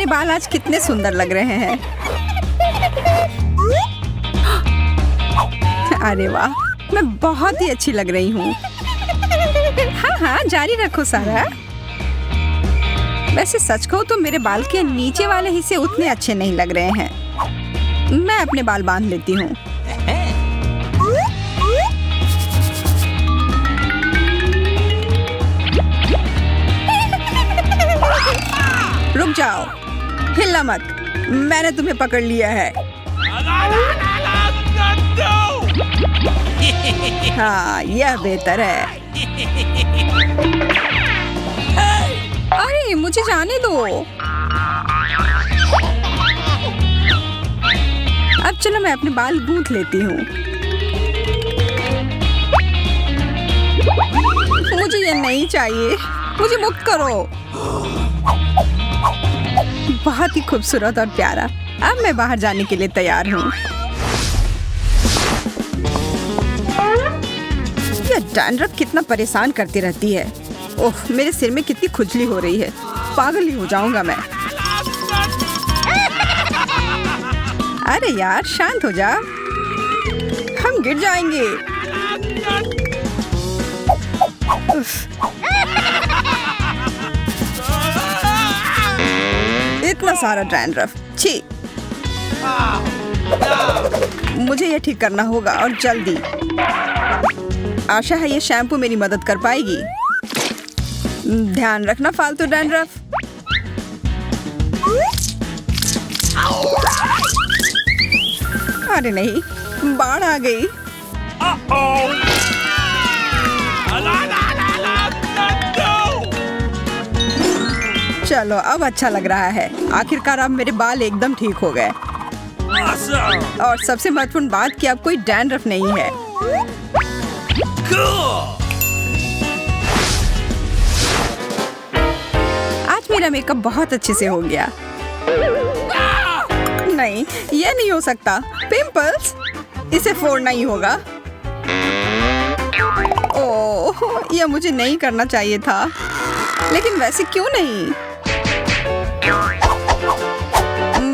बाल आज कितने सुंदर लग रहे हैं। अरे वाह, मैं बहुत ही अच्छी लग रही हूँ। हाँ हाँ, जारी रखो सारा। वैसे सच कहूँ तो मेरे बाल के नीचे वाले हिस्से उतने अच्छे नहीं लग रहे हैं। मैं अपने बाल बांध लेती हूँ। रुक जाओ, हिलना मत, मैंने तुम्हें पकड़ लिया है। हाँ, यह बेहतर है। अरे मुझे जाने दो। अब चलो मैं अपने बाल गूंथ लेती हूँ। मुझे ये नहीं चाहिए, मुझे मुक्त करो। बहुत ही खूबसूरत और प्यारा। अब मैं बाहर जाने के लिए तैयार हूँ। यह डैंड्रफ कितना परेशान करती रहती है। ओह, मेरे सिर में कितनी खुजली हो रही है। पागल ही हो जाऊंगा मैं। अरे यार, शांत हो जा, हम गिर जाएंगे। इतना सारा डैंड्रफ, छी। मुझे यह ठीक करना होगा और जल्दी। आशा है ये शैम्पू मेरी मदद कर पाएगी। ध्यान रखना फालतू डैंड्रफ। अरे नहीं, बाढ़ आ गई। चलो, अब अच्छा लग रहा है। आखिरकार अब मेरे बाल एकदम ठीक हो गए। और सबसे महत्वपूर्ण बात कि अब कोई डैंड्रफ नहीं है। आज मेरा मेकअप बहुत अच्छे से हो गया। नहीं, यह नहीं हो सकता। पिंपल्स, इसे फोड़ना ही होगा। ओह, यह मुझे नहीं करना चाहिए था, लेकिन वैसे क्यों नहीं।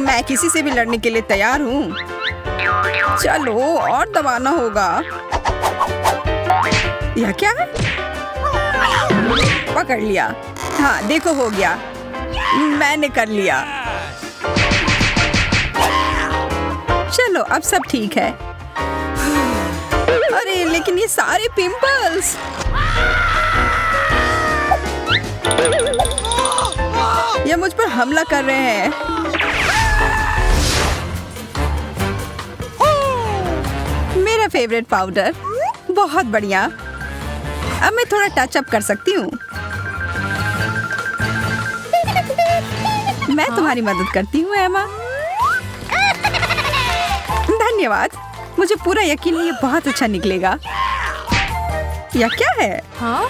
मैं किसी से भी लड़ने के लिए तैयार हूँ। चलो, और दबाना होगा। यह क्या है? पकड़ लिया। हाँ, देखो, हो गया। मैंने कर लिया। चलो, अब सब ठीक है। अरे लेकिन ये सारे पिंपल्स। ये मुझ पर हमला कर रहे हैं। मेरा फेवरेट पाउडर, बहुत बढ़िया। अब मैं थोड़ा टच अप कर सकती हूँ। मैं तुम्हारी मदद करती हूँ एमा। धन्यवाद। मुझे पूरा यकीन है ये बहुत अच्छा निकलेगा। यह क्या है? हाँ?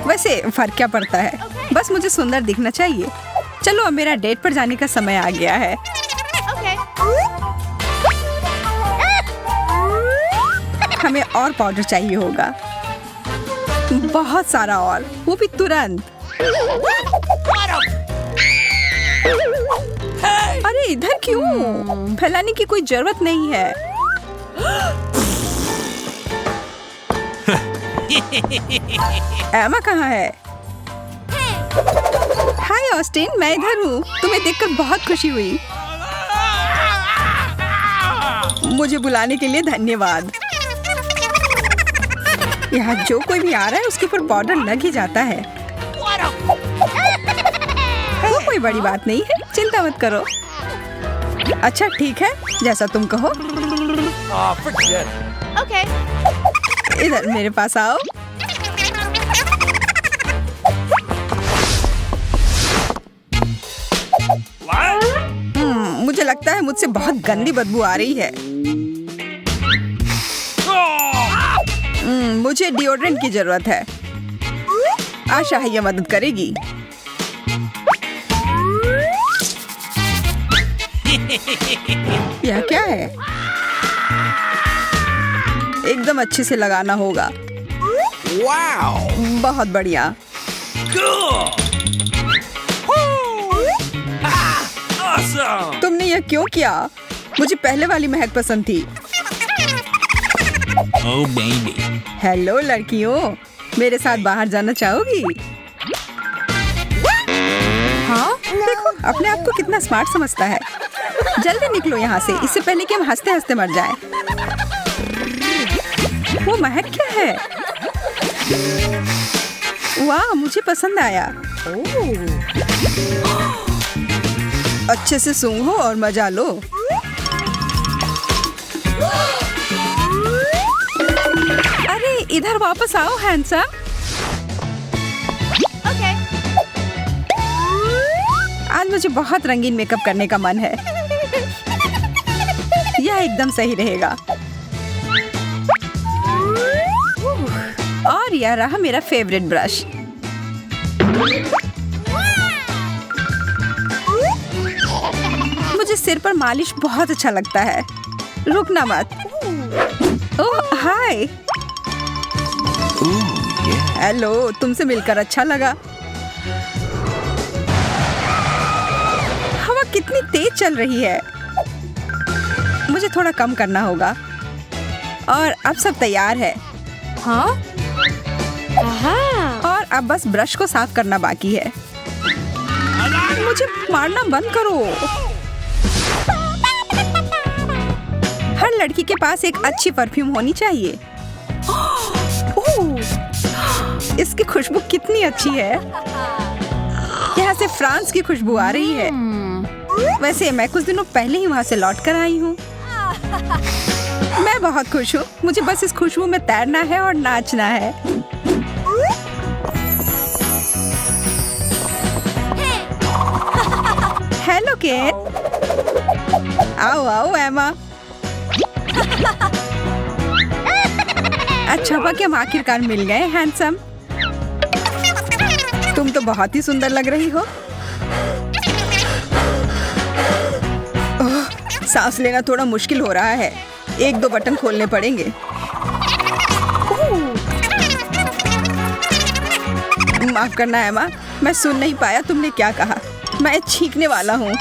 वैसे फर्क क्या पड़ता है, बस मुझे सुंदर दिखना चाहिए। चलो, अब मेरा डेट पर जाने का समय आ गया है। हमें और पाउडर चाहिए होगा, बहुत सारा, और वो भी तुरंत। अरे इधर क्यों? फैलाने की कोई जरूरत नहीं है। एमा कहाँ है? हाय ऑस्टिन, मैं इधर हूँ। तुम्हें देखकर बहुत खुशी हुई। मुझे बुलाने के लिए धन्यवाद। यहाँ जो कोई भी आ रहा है उसके ऊपर पाउडर लग ही जाता है। वो कोई बड़ी बात नहीं है, चिंता मत करो। अच्छा ठीक है, जैसा तुम कहो। Okay. इधर मेरे पास आओ। मुझे लगता है मुझसे बहुत गंदी बदबू आ रही है। मुझे डिओड्रेंट की जरूरत है। आशा है ये मदद करेगी। यह क्या है? एकदम अच्छे से लगाना होगा। Wow! बहुत बढ़िया। यह क्यों किया? मुझे पहले वाली महक पसंद थी। Oh baby. हेलो लड़कियों, मेरे साथ बाहर जाना चाहोगी? हाँ, देखो अपने आप को कितना स्मार्ट समझता है। जल्दी निकलो यहाँ से, इससे पहले कि हम हंसते हंसते मर जाएं। वो महक क्या है? वाह, मुझे पसंद आया। अच्छे से सूंघो और मजा लो। अरे इधर वापस आओ हैंडसम। आज मुझे बहुत रंगीन मेकअप करने का मन है। यह एकदम सही रहेगा। और यह रहा मेरा फेवरेट ब्रश। मुझे सिर पर मालिश बहुत अच्छा लगता है। रुकना मत। ओह हाय। हेलो, तुमसे मिलकर अच्छा लगा। हवा कितनी तेज चल रही है। मुझे थोड़ा कम करना होगा। और अब सब तैयार है। हाँ? और अब बस ब्रश को साफ करना बाकी है। मुझे मारना बंद करो। हर लड़की के पास एक अच्छी परफ्यूम होनी चाहिए। ओह, इसकी खुशबू कितनी अच्छी है। यहाँ से फ्रांस की खुशबू आ रही है। वैसे मैं कुछ दिनों पहले ही वहाँ से लौट कर आई हूँ। मैं बहुत खुश हूँ। मुझे बस इस खुशबू में तैरना है और नाचना है। Hello Kate. आओ आओ एमा। अच्छा हुआ कि हम आखिरकार मिल गए हैंडसम। तुम तो बहुत ही सुंदर लग रही हो। ओह, सांस लेना थोड़ा मुश्किल हो रहा है। एक दो बटन खोलने पड़ेंगे। माफ करना एमा, मैं सुन नहीं पाया तुमने क्या कहा। मैं छींकने वाला हूँ।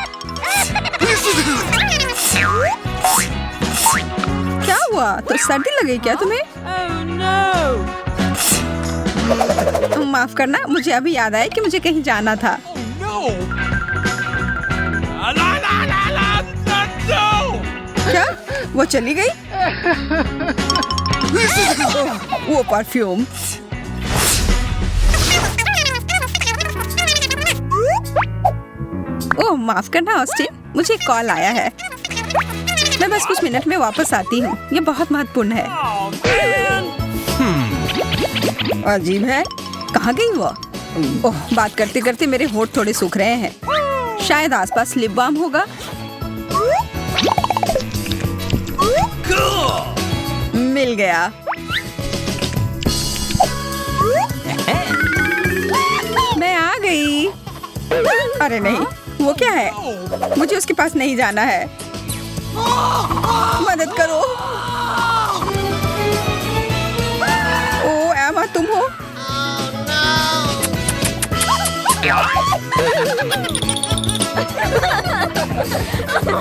क्या हुआ? तो सर्दी लगी क्या तुम्हें? माफ करना, मुझे अभी याद आया कि मुझे कहीं जाना था। क्या? वो चली गई? वो परफ्यूम। ओह माफ करना ऑस्टिन, मुझे एक कॉल आया है। मैं बस कुछ मिनट में वापस आती हूँ। ये बहुत महत्वपूर्ण है। अजीब है, कहाँ गई वो? ओह, बात करते करते मेरे होंठ थोड़े सूख रहे हैं। शायद आसपास लिप बाम होगा। मिल गया। मैं आ गई। अरे नहीं, वो क्या है? मुझे उसके पास नहीं जाना है। मदद करो। ओ एमा, तुम हो?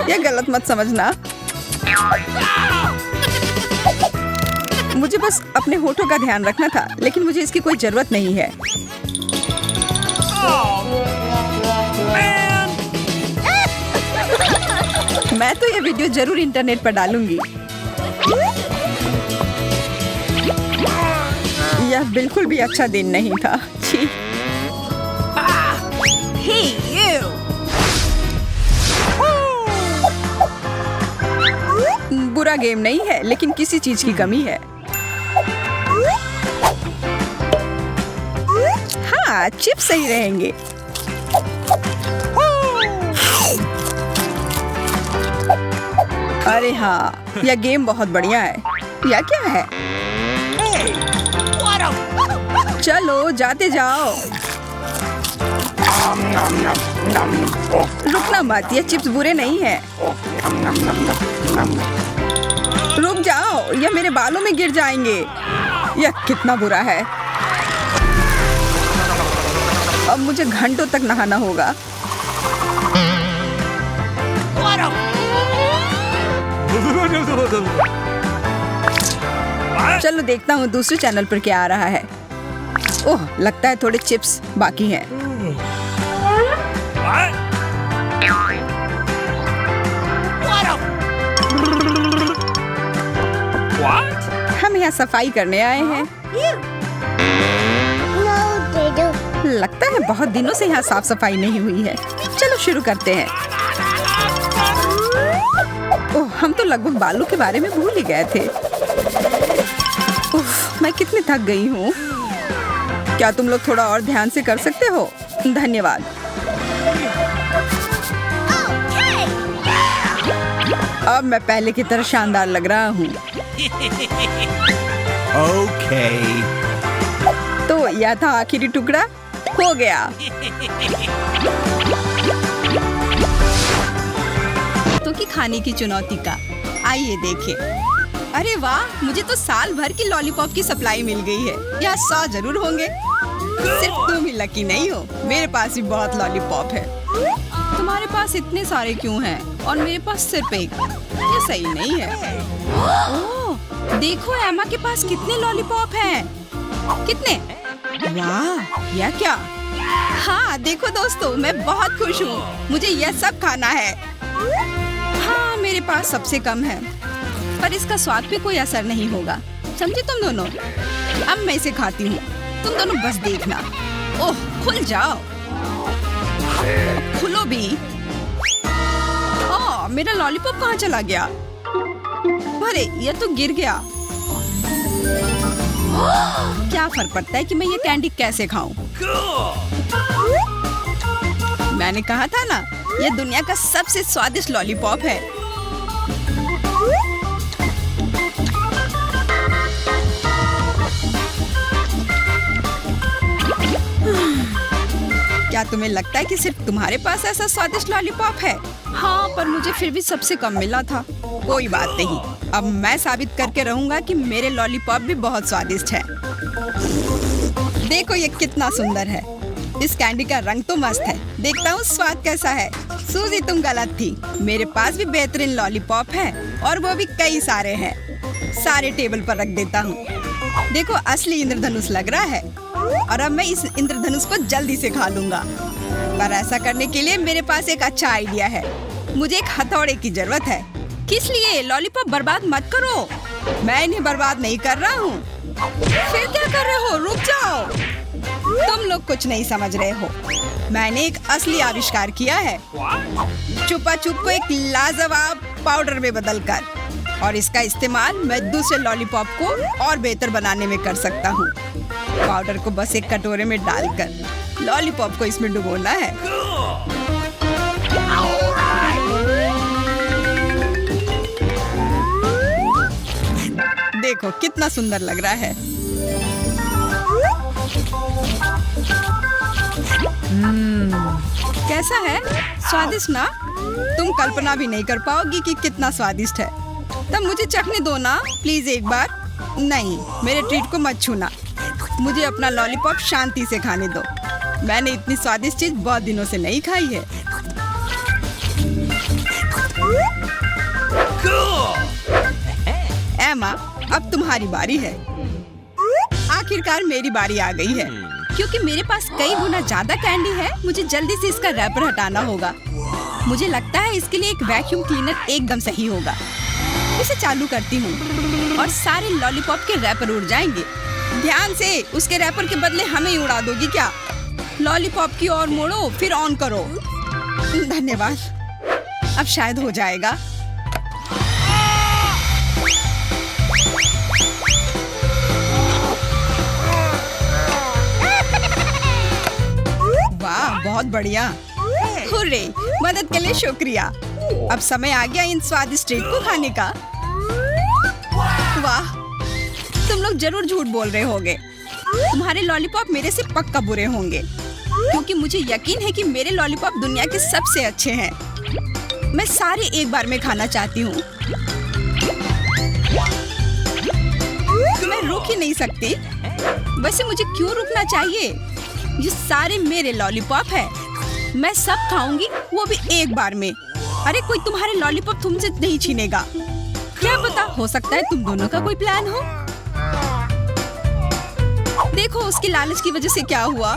ये गलत मत समझना। मुझे बस अपने होठों का ध्यान रखना था, लेकिन मुझे इसकी कोई जरूरत नहीं है। मैं तो ये वीडियो जरूर इंटरनेट पर डालूंगी। यह बिल्कुल भी अच्छा दिन नहीं था। छी। बुरा गेम नहीं है, लेकिन किसी चीज की कमी है। हाँ, चिप्स सही रहेंगे। अरे हाँ, यह गेम बहुत बढ़िया है। यह क्या है? चलो जाते जाओ। रुकना मत, ये चिप्स बुरे नहीं हैं। रुक जाओ, ये मेरे बालों में गिर जाएंगे। यह कितना बुरा है। अब मुझे घंटों तक नहाना होगा। चलो देखता हूँ दूसरे चैनल पर क्या आ रहा है। ओह, लगता है थोड़े चिप्स बाकी हैं। हम यहाँ सफाई करने आए हैं। लगता है बहुत दिनों से यहाँ साफ सफाई नहीं हुई है। चलो शुरू करते हैं। ओह, हम तो लगभग बालों के बारे में भूल ही गए थे। उफ, मैं कितनी थक गई हूँ। क्या तुम लोग थोड़ा और ध्यान से कर सकते हो? धन्यवाद। अब मैं पहले की तरह शानदार लग रहा हूँ। Okay. तो यह था आखिरी टुकड़ा, हो गया। तो की खाने की चुनौती का, आइए देखें। अरे वाह, मुझे तो साल भर की लॉलीपॉप की सप्लाई मिल गई है। यह 100 जरूर होंगे। सिर्फ तुम ही लकी नहीं हो, मेरे पास भी बहुत लॉलीपॉप है। तुम्हारे पास इतने सारे क्यों हैं और मेरे पास सिर्फ एक? ये सही नहीं है। ओह, देखो एमा के पास कितने लॉलीपॉप हैं। कितने? वाह, यह क्या? हाँ देखो दोस्तों, मैं बहुत खुश हूँ। मुझे यह सब खाना है। हाँ, मेरे पास सबसे कम है, पर इसका स्वाद पे कोई असर नहीं होगा। समझे तुम दोनों? अब मैं इसे खाती हूँ, तुम दोनों बस देखना। ओह, खुल जाओ। खुलो भी। ओह, मेरा लॉलीपॉप कहाँ चला गया? अरे, यह तो गिर गया। क्या फर्क पड़ता है कि मैं ये कैंडी कैसे खाऊं? मैंने कहा था ना, ये दुनिया का सबसे स्वादिष्ट लॉलीपॉप है। क्या तुम्हें लगता है कि सिर्फ तुम्हारे पास ऐसा स्वादिष्ट लॉलीपॉप है? हाँ, पर मुझे फिर भी सबसे कम मिला था। कोई बात नहीं, अब मैं साबित करके रहूंगा कि मेरे लॉलीपॉप भी बहुत स्वादिष्ट है। देखो ये कितना सुंदर है। इस कैंडी का रंग तो मस्त है। देखता हूँ स्वाद कैसा है। सूजी, तुम गलत थी। मेरे पास भी बेहतरीन लॉलीपॉप है और वो भी कई सारे हैं। सारे टेबल पर रख देता हूँ। देखो, असली इंद्रधनुष लग रहा है और अब मैं इस इंद्रधनुष को जल्दी से खा लूंगा। पर ऐसा करने के लिए मेरे पास एक अच्छा आइडिया है। मुझे एक हथौड़े की जरूरत है। किस लिए? लॉलीपॉप बर्बाद मत करो। मैं इन्हें बर्बाद नहीं कर रहा हूँ। फिर क्या कर रहे हो? रुक जाओ। तुम लोग कुछ नहीं समझ रहे हो। मैंने एक असली आविष्कार किया है। चुपा चुप को एक लाजवाब पाउडर में बदलकर, और इसका इस्तेमाल मैं दूसरे लॉलीपॉप को और बेहतर बनाने में कर सकता हूँ। पाउडर को बस एक कटोरे में डालकर लॉलीपॉप को इसमें डुबोना है। देखो कितना सुंदर लग रहा है। कैसा है? स्वादिष्ट ना? तुम कल्पना भी नहीं कर पाओगी कि कितना स्वादिष्ट है। तब मुझे चखने दो ना प्लीज एक बार। नहीं, मेरे ट्रीट को मत छूना। मुझे अपना लॉलीपॉप शांति से खाने दो। मैंने इतनी स्वादिष्ट चीज बहुत दिनों से नहीं खाई है। एमा, अब तुम्हारी बारी है। आखिरकार मेरी बारी आ गई है। क्योंकि मेरे पास कई गुना ज्यादा कैंडी है, मुझे जल्दी से इसका रैपर हटाना होगा। मुझे लगता है इसके लिए एक वैक्यूम क्लीनर एकदम सही होगा। इसे चालू करती हूँ और सारे लॉलीपॉप के रैपर उड़ जाएंगे। ध्यान से, उसके रैपर के बदले हमें ही उड़ा दोगी क्या? लॉलीपॉप की ओर मोड़ो, फिर ऑन करो। धन्यवाद, अब शायद हो जाएगा। वाह, बहुत बढ़िया। हुर्रे, मदद के लिए शुक्रिया। अब समय आ गया इन स्वादिष्ट ट्रीट को खाने का। वाह, तुम लोग जरूर झूठ बोल रहे होगे। तुम्हारे लॉलीपॉप मेरे से पक्का बुरे होंगे, क्योंकि मुझे यकीन है कि मेरे लॉलीपॉप दुनिया के सबसे अच्छे हैं। मैं सारे एक बार में खाना चाहती हूँ। मैं रुक ही नहीं सकती। वैसे मुझे क्यों रुकना चाहिए? ये सारे मेरे लॉलीपॉप हैं। मैं सब खाऊंगी, वो भी एक बार में। अरे कोई तुम्हारे लॉलीपॉप तुमसे नहीं छीनेगा। क्या पता, हो सकता है तुम दोनों का कोई प्लान हो। देखो उसकी लालच की वजह से क्या हुआ।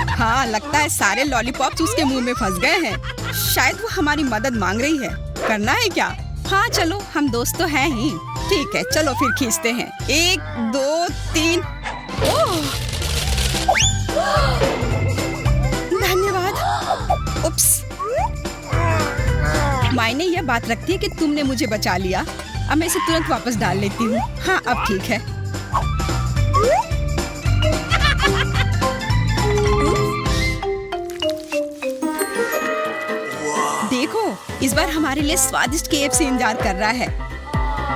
हाँ, लगता है सारे लॉलीपॉप्स उसके मुंह में फंस गए हैं। शायद वो हमारी मदद मांग रही है। करना है क्या? हाँ चलो, हम दोस्त तो हैं ही। ठीक है, चलो फिर खींचते हैं। 1 2 3। धन्यवाद। उप्स। मायने यह बात रखती है कि तुमने मुझे बचा लिया। अब मैं इसे तुरंत वापस डाल लेती हूँ। हाँ, अब ठीक है। देखो, इस बार हमारे लिए स्वादिष्ट KFC इंतजार कर रहा है।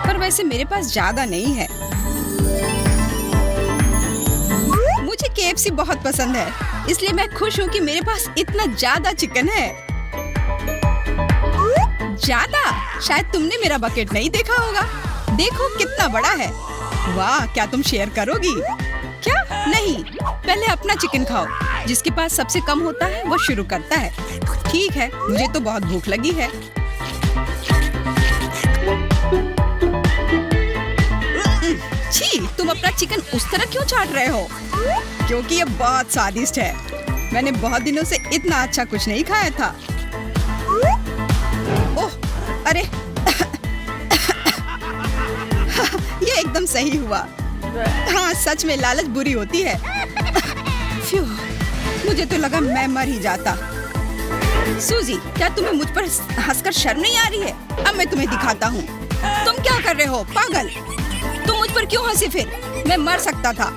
पर वैसे मेरे पास ज्यादा नहीं है। मुझे KFC बहुत पसंद है, इसलिए मैं खुश हूँ कि मेरे पास इतना ज्यादा चिकन है। ज्यादा? शायद तुमने मेरा बकेट नहीं देखा होगा। देखो कितना बड़ा है। वाह, क्या तुम शेयर करोगी? क्या? नहीं, पहले अपना चिकन खाओ। जिसके पास सबसे कम होता है वो शुरू करता है। ठीक है, मुझे तो बहुत भूख लगी है। छी, तुम अपना चिकन उस तरह क्यों चाट रहे हो? क्योंकि ये बहुत स्वादिष्ट है। मैंने बहुत दिनों से इतना अच्छा कुछ नहीं खाया था। ओह, अरे ये एकदम सही हुआ। हाँ, सच में लालच बुरी होती है। फ्यू, मुझे तो लगा मैं मर ही जाता। सूजी, क्या तुम्हें मुझ पर हंसकर शर्म नहीं आ रही है? अब मैं तुम्हें दिखाता हूँ। तुम क्या कर रहे हो पागल? तुम मुझ पर क्यों हंसी फिर? मैं मर सकता था।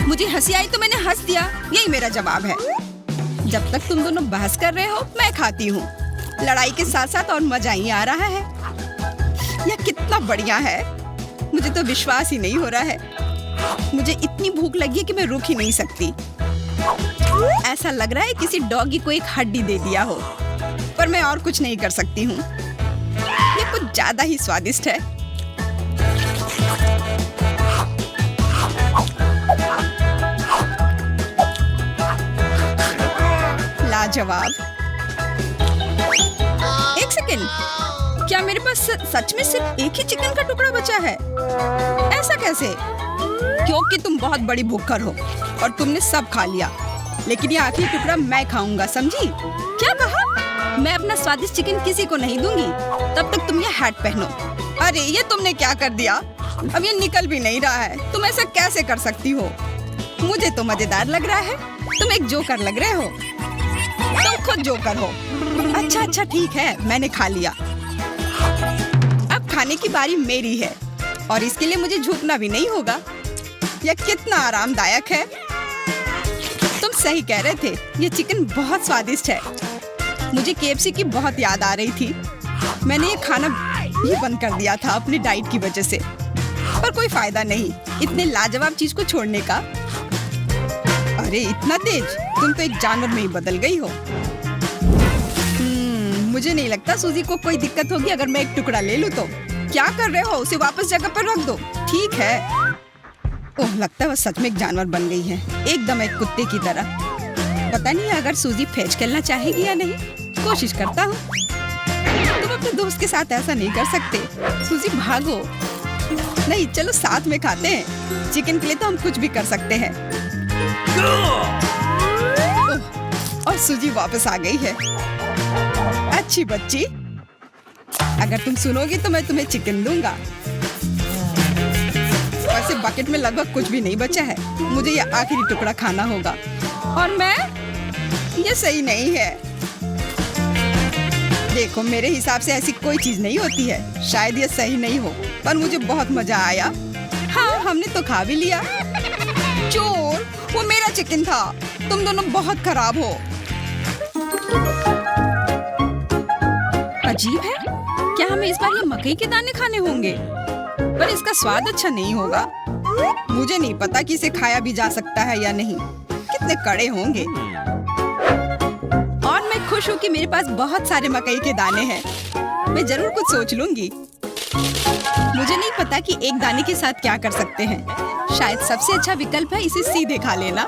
मुझे हंसी आई तो मैंने हंस दिया। यही मेरा जवाब है। जब तक तुम दोनों बहस कर रहे हो, मैं खाती हूँ। लड़ाई के साथ साथ और मजा ही आ रहा है। यह कितना बढ़िया है। मुझे तो विश्वास ही नहीं हो रहा है। मुझे इतनी भूख लगी है कि मैं रुक ही नहीं सकती। ऐसा लग रहा है किसी डॉगी को एक हड्डी दे दिया हो। पर मैं और कुछ नहीं कर सकती हूँ। ये कुछ ज्यादा ही स्वादिष्ट है। लाजवाब। एक सेकेंड, क्या मेरे पास सच में सिर्फ एक ही चिकन का टुकड़ा बचा है? ऐसा कैसे? क्योंकि तुम बहुत बड़ी भूखर हो और तुमने सब खा लिया। लेकिन ये आखिरी टुकड़ा मैं खाऊंगा, समझी? क्या कहा? मैं अपना स्वादिष्ट चिकन किसी को नहीं दूंगी। तब तक तुम ये हैट पहनो। अरे, ये तुमने क्या कर दिया? अब ये निकल भी नहीं रहा है। तुम ऐसा कैसे कर सकती हो? मुझे तो मजेदार लग रहा है। तुम एक जोकर लग रहे हो। तुम खुद जोकर हो। अच्छा ठीक है, मैंने खा लिया। अब खाने की बारी मेरी है और इसके लिए मुझे झुकना भी नहीं होगा। यह कितना आरामदायक है। तुम सही कह रहे थे, ये चिकन बहुत स्वादिष्ट है। मुझे KFC की बहुत याद आ रही थी। मैंने ये खाना ही बंद कर दिया था अपनी डाइट की वजह से। पर कोई फायदा नहीं इतने लाजवाब चीज को छोड़ने का। अरे इतना तेज, तुम तो एक जानवर में ही बदल गई हो। मुझे नहीं लगता सूजी को कोई दिक्कत होगी अगर मैं एक टुकड़ा ले लूं तो। क्या कर रहे हो? उसे वापस जगह पर रख दो। ठीक है। ओह, लगता है वो सच में एक जानवर बन गई है, एकदम एक कुत्ते की तरह। पता नहीं अगर सूजी फेंच खेलना चाहेगी या नहीं। कोशिश करता हूँ। तुम अपने दोस्त के साथ ऐसा नहीं कर सकते। सूजी भागो। नहीं, चलो साथ में खाते हैं। चिकन के लिए तो हम कुछ भी कर सकते हैं। और सूजी वापस आ गई है। अच्छी बच्ची, अगर तुम सुनोगी तो मैं तुम्हें चिकन दूंगा। वैसे बकेट में लगभग कुछ भी नहीं बचा है। मुझे यह आखिरी टुकड़ा खाना होगा। और मैं? ये सही नहीं है। देखो, मेरे हिसाब से ऐसी कोई चीज नहीं होती है। शायद ये सही नहीं हो, पर मुझे बहुत मजा आया। हाँ, हमने तो खा भी लिया। चोर, वो मेरा चिकन था। तुम दोनों बहुत खराब हो। अजीब है, क्या हमें इस बार ये मकई के दाने खाने होंगे? पर इसका स्वाद अच्छा नहीं होगा। मुझे नहीं पता कि इसे खाया भी जा सकता है या नहीं। कितने कड़े होंगे। और मैं खुश हूँ कि मेरे पास बहुत सारे मकई के दाने हैं। मैं जरूर कुछ सोच लूंगी। मुझे नहीं पता कि एक दाने के साथ क्या कर सकते हैं। शायद सबसे अच्छा विकल्प है इसे सीधे खा लेना।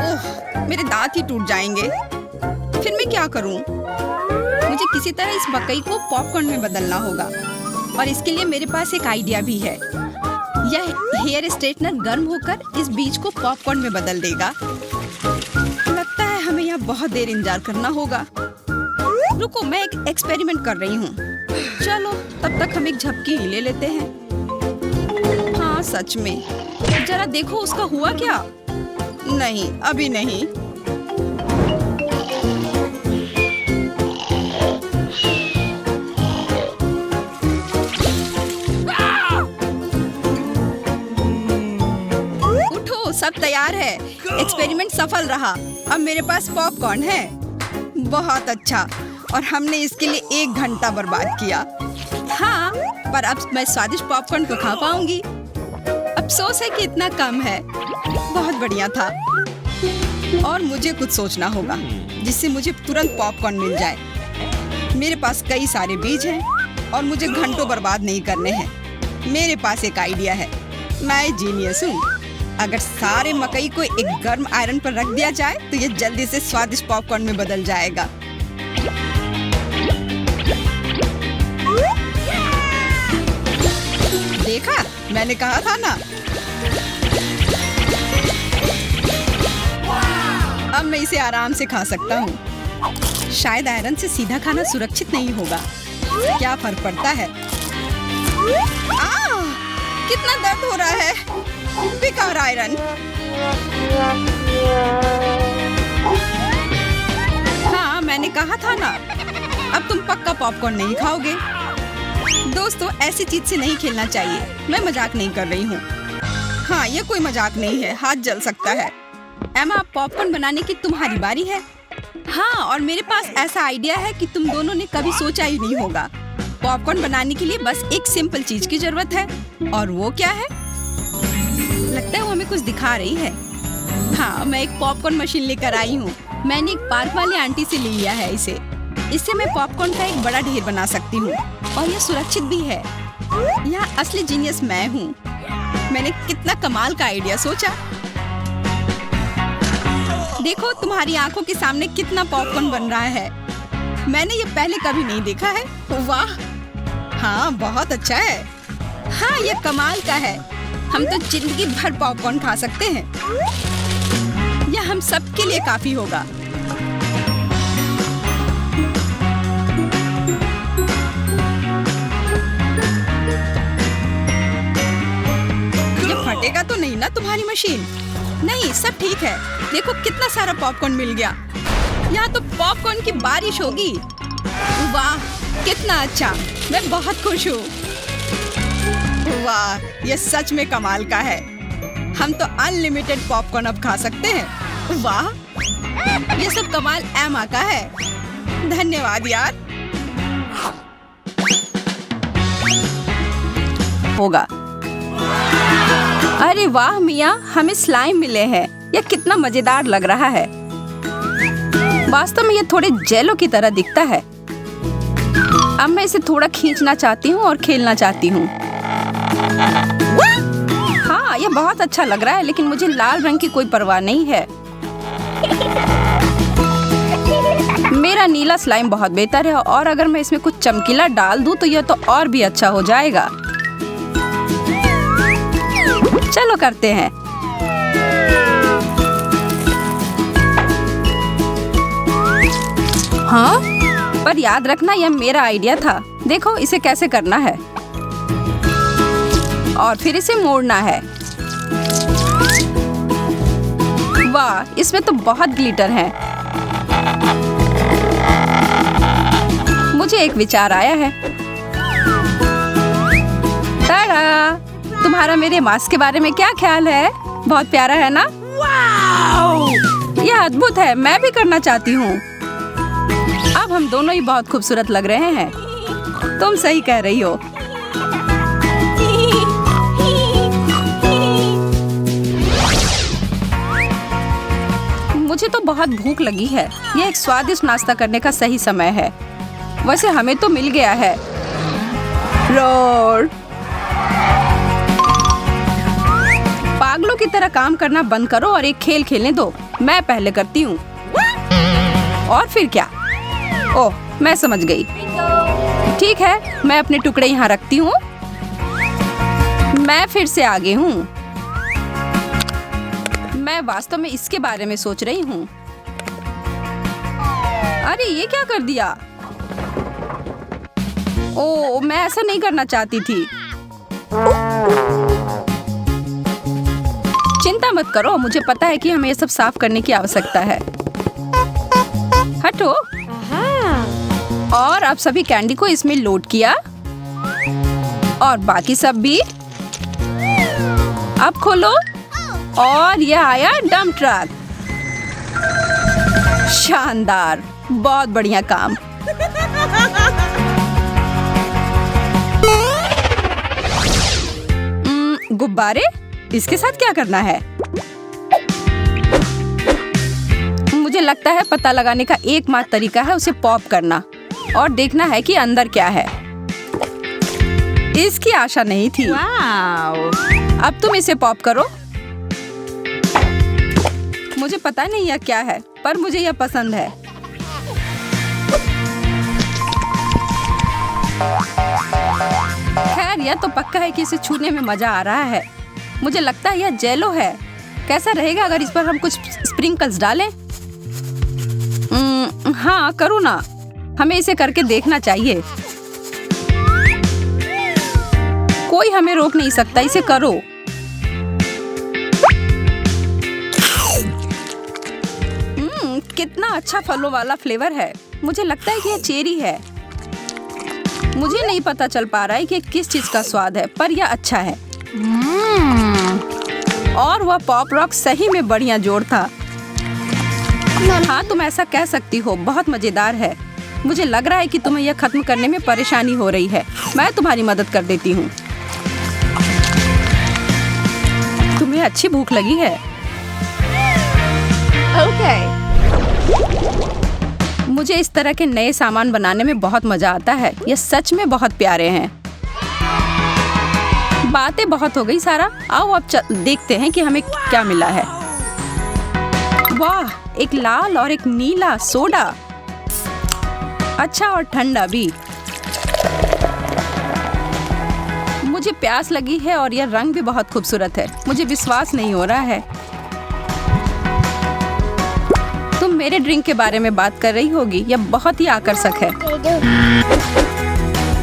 ओह, मेरे दांत ही टूट जाएंगे। फिर मैं क्या करूं? मुझे किसी तरह इस मकई को पॉपकॉर्न में बदलना होगा और इसके लिए मेरे पास एक आइडिया भी है। यह हेयर स्ट्रेटनर गर्म होकर इस बीज को पॉपकॉर्न में बदल देगा। लगता है हमें यहाँ बहुत देर इंतजार करना होगा। रुको, मैं एक एक्सपेरिमेंट कर रही हूँ। चलो तब तक हम एक झपकी ही ले लेते हैं। हाँ सच में, जरा देखो उसका हुआ क्या? नहीं, अभी नहीं। उठो, सब तैयार है। एक्सपेरिमेंट सफल रहा। अब मेरे पास पॉपकॉर्न है। बहुत अच्छा। और हमने इसके लिए 1 घंटा बर्बाद किया। हाँ, पर अब मैं स्वादिष्ट पॉपकॉर्न तो खा पाऊंगी। अफसोस है कि इतना कम है। बहुत बढ़िया था। और मुझे कुछ सोचना होगा जिससे मुझे तुरंत पॉपकॉर्न मिल जाए। मेरे पास कई सारे बीज हैं और मुझे घंटों बर्बाद नहीं करने हैं। मेरे पास एक आइडिया है। मैं जीनियस हूँ। अगर सारे मकई को एक गर्म आयरन पर रख दिया जाए तो ये जल्दी से स्वादिष्ट पॉपकॉर्न में बदल जाएगा। देखा, मैंने कहा था ना। अब मैं इसे आराम से खा सकता हूँ। शायद आयरन से सीधा खाना सुरक्षित नहीं होगा। क्या फर्क पड़ता है? कितना दर्द हो रहा है। बेकार आयरन। हाँ, मैंने कहा था ना। अब तुम पक्का पॉपकॉर्न नहीं खाओगे। दोस्तों, ऐसी चीज से नहीं खेलना चाहिए। मैं मजाक नहीं कर रही हूँ। हाँ, ये कोई मजाक नहीं है। हाथ जल सकता है। एमा, पॉपकॉर्न बनाने की तुम्हारी बारी है। हाँ, और मेरे पास ऐसा आइडिया है कि तुम दोनों ने कभी सोचा ही नहीं होगा। पॉपकॉर्न बनाने के लिए बस एक सिंपल चीज की जरूरत है। और वो क्या है? लगता है वो हमें कुछ दिखा रही है। हाँ, मैं एक पॉपकॉर्न मशीन लेकर आई हूँ। मैंने एक पार्क वाली आंटी से ले लिया है इसे। इससे मैं पॉपकॉर्न का एक बड़ा ढेर बना सकती हूँ और ये सुरक्षित भी है। यहाँ असली जीनियस मैं हूँ। मैंने कितना कमाल का आइडिया सोचा। देखो, तुम्हारी आंखों के सामने कितना पॉपकॉर्न बन रहा है। मैंने ये पहले कभी नहीं देखा है। वाह, हाँ बहुत अच्छा है। हाँ, ये कमाल का है। हम तो जिंदगी भर पॉपकॉर्न खा सकते हैं। यह हम सबके लिए काफी होगा। ये फटेगा तो नहीं ना तुम्हारी मशीन? नहीं, सब ठीक है। देखो कितना सारा पॉपकॉर्न मिल गया। यहाँ तो पॉपकॉर्न की बारिश होगी। वाह, कितना अच्छा। मैं बहुत खुश हूँ। वाह, ये सच में कमाल का है। हम तो अनलिमिटेड पॉपकॉर्न अब खा सकते हैं। वाह, ये सब कमाल एमा का है। धन्यवाद यार। होगा। अरे वाह मिया, हमें स्लाइम मिले हैं। यह कितना मजेदार लग रहा है। वास्तव में यह थोड़े जेलो की तरह दिखता है। अब मैं इसे थोड़ा खींचना चाहती हूँ और खेलना चाहती हूँ। हाँ, यह बहुत अच्छा लग रहा है, लेकिन मुझे लाल रंग की कोई परवाह नहीं है। मेरा नीला स्लाइम बहुत बेहतर है और अगर मैं इसमें कुछ चमकीला डाल दूँ तो यह तो और भी अच्छा हो जाएगा। चलो करते हैं। हाँ, पर याद रखना यह मेरा आइडिया था। देखो इसे कैसे करना है और फिर इसे मोड़ना है। वाह, इसमें तो बहुत ग्लिटर है। मुझे एक विचार आया है। ताड़ा! तुम्हारा मेरे मास्क के बारे में क्या ख्याल है? बहुत प्यारा है ना? यह अद्भुत है। मैं भी करना चाहती हूँ। अब हम दोनों ही बहुत खूबसूरत लग रहे हैं। तुम सही कह रही हो। मुझे तो बहुत भूख लगी है। यह एक स्वादिष्ट नाश्ता करने का सही समय है। वैसे हमें तो मिल गया है। रोड पागलों की तरह काम करना बंद करो और एक खेल खेलने दो। मैं पहले करती हूँ। और फिर क्या? ओह, मैं समझ गई। ठीक है, मैं अपने टुकड़े यहाँ रखती हूँ। मैं फिर से आगे हूँ। मैं वास्तव में इसके बारे में सोच रही हूँ। अरे ये क्या कर दिया? ओह, मैं ऐसा नहीं करना चाहती थी। चिंता मत करो, मुझे पता है कि हमें ये सब साफ करने की आवश्यकता है। हटो। और अब सभी कैंडी को इसमें लोड किया और बाकी सब भी। अब खोलो और यह आया डंप ट्रक। शानदार, बहुत बढ़िया काम। गुब्बारे, इसके साथ क्या करना है? मुझे लगता है पता लगाने का एकमात्र तरीका है उसे पॉप करना और देखना है कि अंदर क्या है। इसकी आशा नहीं थी। अब तुम इसे पॉप करो। मुझे पता नहीं यह क्या है, पर मुझे यह पसंद है। खैर, यह तो पक्का है कि इसे छूने में मजा आ रहा है। मुझे लगता है यह जेलो है। कैसा रहेगा अगर इस पर हम कुछ स्प्रिंकल्स डालें? हाँ, करो ना। हमें इसे करके देखना चाहिए। कोई हमें रोक नहीं सकता, इसे करो। कितना अच्छा फलों वाला फ्लेवर है। मुझे लगता है कि यह चेरी है। मुझे नहीं पता चल पा रहा है कि किस चीज का स्वाद है, पर यह अच्छा है। और वह पॉप रॉक सही में बढ़िया जोड़ था। हाँ, तुम ऐसा कह सकती हो। बहुत मजेदार है। मुझे लग रहा है कि तुम्हें यह खत्म करने में परेशानी हो रही है। मैं तुम्हारी मदद कर देती हूँ। तुम्हें अच्छी भूख लगी है? ओके। मुझे इस तरह के नए सामान बनाने में बहुत मजा आता है। ये सच में बहुत प्यारे हैं। बातें बहुत हो गई सारा। आओ अब देखते हैं कि हमें क्या मिला है। वाह, एक लाल और एक नीला सोडा। अच्छा, और ठंडा भी। मुझे प्यास लगी है और यह रंग भी बहुत खूबसूरत है। मुझे विश्वास नहीं हो रहा है। तुम मेरे ड्रिंक के बारे में बात कर रही होगी। यह बहुत ही आकर्षक है।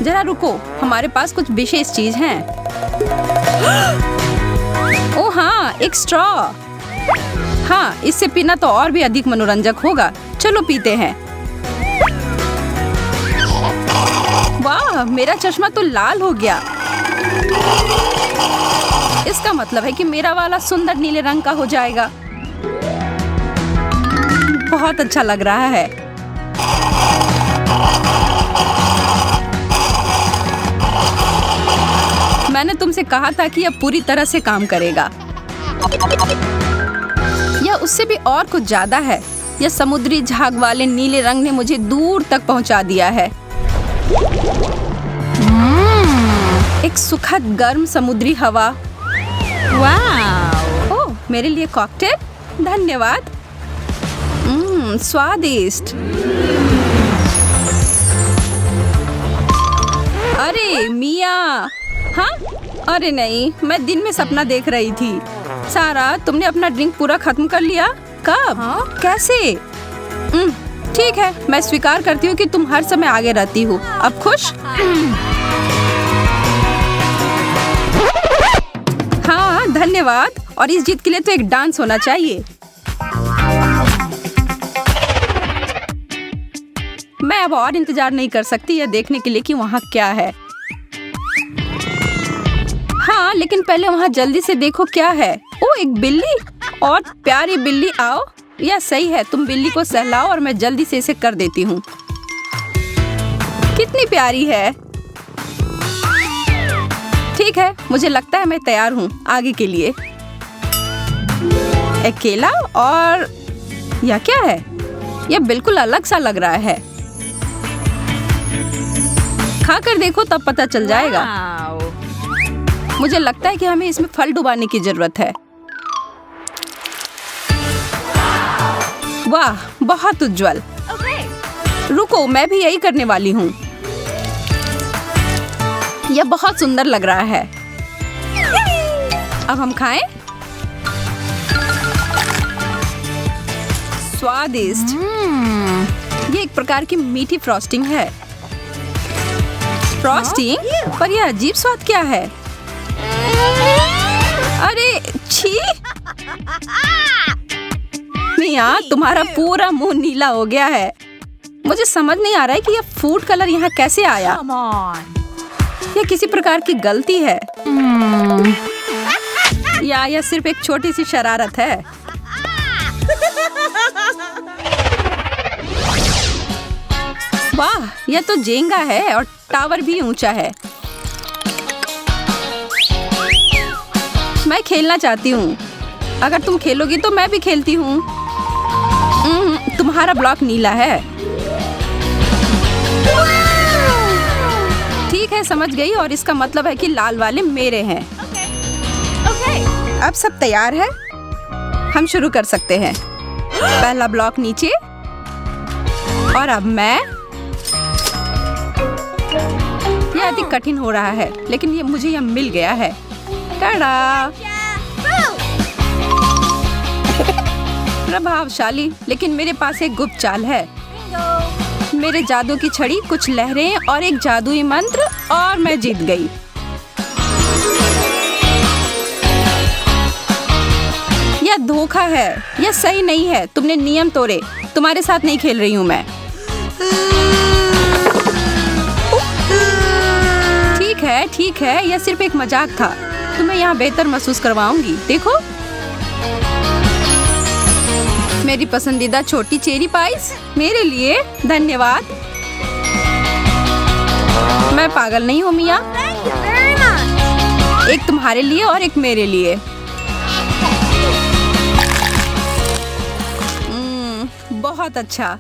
जरा रुको, हमारे पास कुछ विशेष चीज है। ओह हाँ, एक स्ट्रॉ। हाँ, इससे पीना तो और भी अधिक मनोरंजक होगा। चलो पीते हैं। वाह, मेरा चश्मा तो लाल हो गया। इसका मतलब है कि मेरा वाला सुंदर नीले रंग का हो जाएगा। बहुत अच्छा लग रहा है। मैंने तुमसे कहा था कि यह पूरी तरह से काम करेगा। यह उससे भी और कुछ ज्यादा है। यह समुद्री झाग वाले नीले रंग ने मुझे दूर तक पहुंचा दिया है। एक सुखद गर्म समुद्री हवा। वाह! ओह, मेरे लिए कॉकटेल? धन्यवाद। स्वादिष्ट। अरे मिया। हाँ? अरे नहीं, मैं दिन में सपना देख रही थी। सारा, तुमने अपना ड्रिंक पूरा खत्म कर लिया? कब? कैसे? ठीक है, मैं स्वीकार करती हूँ कि तुम हर समय आगे रहती हो। अब खुश? हाँ, धन्यवाद। और इस जीत के लिए तो एक डांस होना चाहिए। मैं अब और इंतजार नहीं कर सकती यह देखने के लिए कि वहाँ क्या है। हाँ, लेकिन पहले वहाँ जल्दी से देखो क्या है। ओह, एक बिल्ली। और प्यारी बिल्ली, आओ। यह सही है, तुम बिल्ली को सहलाओ और मैं जल्दी से इसे कर देती हूँ। कितनी प्यारी है। ठीक है, मुझे लगता है मैं तैयार हूँ आगे के लिए। अकेला और यह क्या है? यह बिल्कुल अलग सा लग रहा है। खाकर देखो तब पता चल जाएगा। मुझे लगता है कि हमें इसमें फल डुबाने की जरूरत है। वाह, बहुत उज्जवल। रुको, मैं भी यही करने वाली हूँ। यह बहुत सुंदर लग रहा है। अब हम खाएं। स्वादिष्ट। ये एक प्रकार की मीठी फ्रॉस्टिंग है। फ्रॉस्टिंग? पर यह अजीब स्वाद क्या है? अरे छी! मिया, तुम्हारा पूरा मुंह नीला हो गया है। मुझे समझ नहीं आ रहा है कि यह फूड कलर यहाँ कैसे आया। यह किसी प्रकार की गलती है या यह सिर्फ एक छोटी सी शरारत है। वाह, यह तो जेंगा है और टावर भी ऊंचा है। मैं खेलना चाहती हूँ। अगर तुम खेलोगी तो मैं भी खेलती हूँ। तुम्हारा ब्लॉक नीला है। ठीक है, समझ गई, और इसका मतलब है कि लाल वाले मेरे हैं। अब सब तैयार है, हम शुरू कर सकते हैं। पहला ब्लॉक नीचे, और अब मैं। यह अधिक कठिन हो रहा है, लेकिन ये मुझे यह मिल गया है। टाडा! प्रभावशाली, लेकिन मेरे पास एक गुप्त चाल है। मेरे जादू की छड़ी, कुछ लहरें और एक जादुई मंत्र, और मैं जीत गई। यह धोखा है, यह सही नहीं है। तुमने नियम तोड़े। तुम्हारे साथ नहीं खेल रही हूँ मैं। ठीक है, यह सिर्फ एक मजाक था। तुम्हें यहाँ बेहतर महसूस करवाऊंगी। देखो, मेरी पसंदीदा छोटी चेरी पाइस मेरे लिए। धन्यवाद। मैं पागल नहीं हूँ मिया। एक तुम्हारे लिए और एक मेरे लिए। बहुत अच्छा।